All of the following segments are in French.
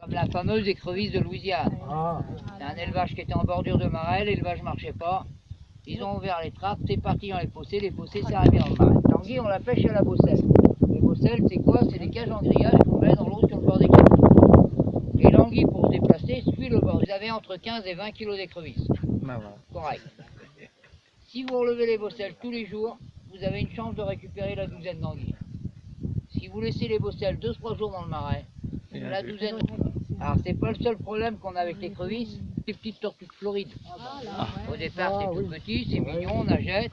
Comme la fameuse écrevisse de Louisiane. C'est un élevage qui était en bordure de marais, l'élevage ne marchait pas. Ils ont ouvert les trappes, c'est parti dans les fossés, c'est arrivé dans le marais. L'anguille, on la pêche à la bosselle. Les bosselles, c'est quoi? C'est des cages en grillage qu'on met dans l'eau sur le bord des canaux. Et l'anguille, pour se déplacer, suit le bord. Vous avez entre 15 et 20 kg d'écrevisse. Correct. Si vous relevez les bosselles tous les jours, vous avez une chance de récupérer la douzaine d'anguilles. Si vous laissez les bosselles 2-3 jours dans le marais, la douzaine. Alors c'est pas le seul problème qu'on a avec l'écrevisse, les petites tortues de Floride. Au départ c'est tout petit, c'est mignon, on la jette,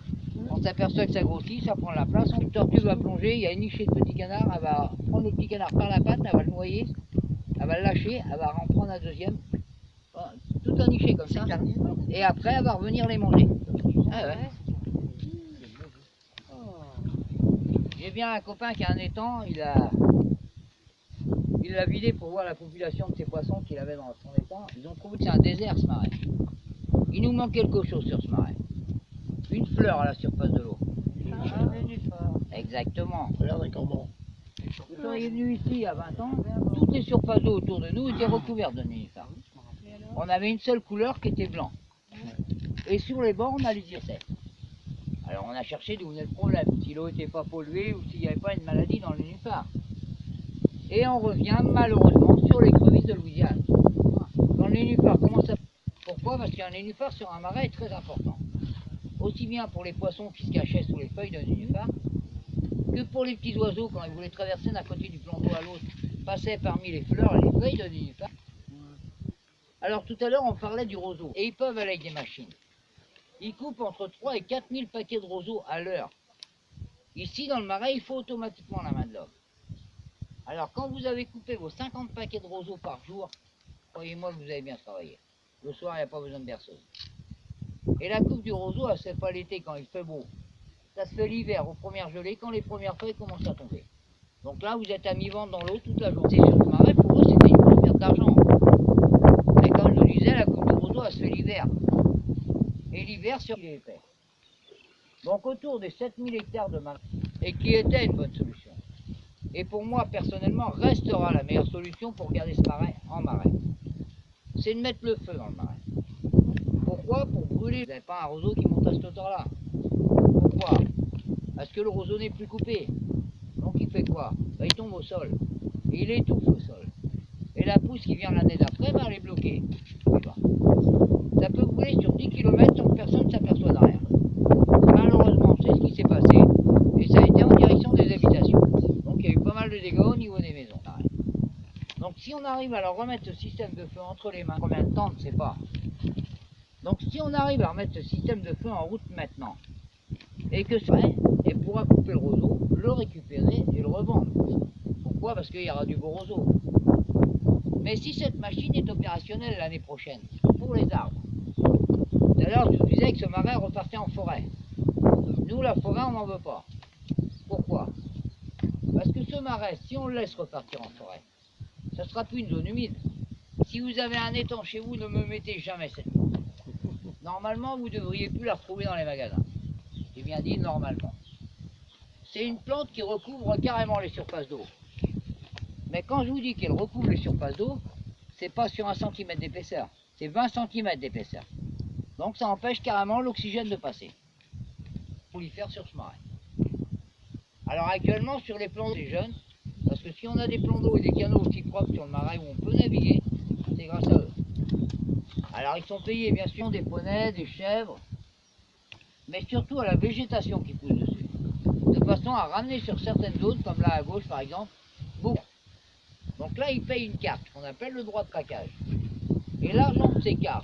on s'aperçoit que ça grossit, ça prend la place, une tortue va plonger, il y a une nichée de petits canards, elle va prendre le petit canard par la patte, elle va le noyer, elle va le lâcher, elle va en prendre un deuxième, tout un niché comme ça, et après elle va revenir les manger. Ah ouais. J'ai bien un copain qui a un étang, il l'a vidé pour voir la population de ces poissons qu'il avait dans son étang. Ils ont trouvé que c'est un désert ce marais. Il nous manque quelque chose sur ce marais. Une fleur à la surface de l'eau. Exactement. Quand il est venu ici il y a 20 ans, toutes les surfaces d'eau autour de nous étaient recouvertes de nénuphars. On avait une seule couleur qui était blanc. Et sur les bords, on a les hircets. Alors on a cherché d'où venait le problème, si l'eau n'était pas polluée ou s'il n'y avait pas une maladie dans le nénuphar. Et on revient malheureusement sur l'écrevisse de Louisiane. Quand le nénuphar commence à... Pourquoi? Parce qu'un nénuphar sur un marais est très important. Aussi bien pour les poissons qui se cachaient sous les feuilles d'un nénuphar, que pour les petits oiseaux quand ils voulaient traverser d'un côté du plan d'eau à l'autre, passaient parmi les fleurs et les feuilles d'un nénuphar. Alors tout à l'heure on parlait du roseau, et ils peuvent aller avec des machines. Ils coupent entre 3 et 4 000 paquets de roseaux à l'heure. Ici dans le marais, il faut automatiquement la main de l'homme. Alors quand vous avez coupé vos 50 paquets de roseaux par jour, croyez-moi que vous avez bien travaillé. Le soir, il n'y a pas besoin de berceuse. Et la coupe du roseau, elle ne se fait pas l'été quand il fait beau. Ça se fait l'hiver, aux premières gelées, quand les premières feuilles commencent à tomber. Donc là, vous êtes à mi-vente dans l'eau toute la journée. Sur le marais, pour eux, c'était une grosse perte d'argent. Mais comme je le disais, la coupe du roseau, elle se fait l'hiver. Et l'hiver, sur il est épais. Donc autour des 7000 hectares de marais, et qui était une bonne solution. Et pour moi, personnellement, restera la meilleure solution pour garder ce marais en marais. C'est de mettre le feu dans le marais. Pourquoi? Pour brûler. Vous n'avez pas un roseau qui monte à cette hauteur-là. Pourquoi? Parce que le roseau n'est plus coupé. Donc il fait quoi? Ben, il tombe au sol. Et il étouffe au sol. Et la pousse qui vient l'année d'après, ben, elle est bloquée. Ça peut brûler sur 10 km sans que personne ne s'aperçoive de rien. Malheureusement, c'est ce qui s'est passé. Et ça a été en direction des habitations. Donc il y a eu pas mal de dégâts au niveau des maisons. Donc si on arrive à leur remettre ce système de feu entre les mains, combien de temps, on ne sait pas. Donc si on arrive à remettre ce système de feu en route maintenant, et que ça, elle pourra couper le roseau, le récupérer et le revendre. Pourquoi? Parce qu'il y aura du beau roseau. Mais si cette machine est opérationnelle l'année prochaine, pour les arbres, tout à l'heure je vous disais que ce marais repartait en forêt. Nous la forêt on n'en veut pas. Pourquoi? Parce que ce marais, si on le laisse repartir en forêt, ça ne sera plus une zone humide. Si vous avez un étang chez vous, ne me mettez jamais cette plante. Normalement, vous ne devriez plus la retrouver dans les magasins. J'ai bien dit normalement. C'est une plante qui recouvre carrément les surfaces d'eau. Mais quand je vous dis qu'elle recouvre les surfaces d'eau, c'est pas sur 1 cm d'épaisseur, c'est 20 cm d'épaisseur. Donc ça empêche carrément l'oxygène de passer. Pour y faire sur ce marais. Alors actuellement, sur les plans des jeunes, parce que si on a des plans d'eau et des canaux aussi propres sur le marais où on peut naviguer, c'est grâce à eux. Alors ils sont payés bien sûr des poneys, des chèvres, mais surtout à la végétation qui pousse dessus. De façon à ramener sur certaines zones, comme là à gauche par exemple, beaucoup. Donc là ils payent une carte, qu'on appelle le droit de traquage. Et l'argent de ces cartes,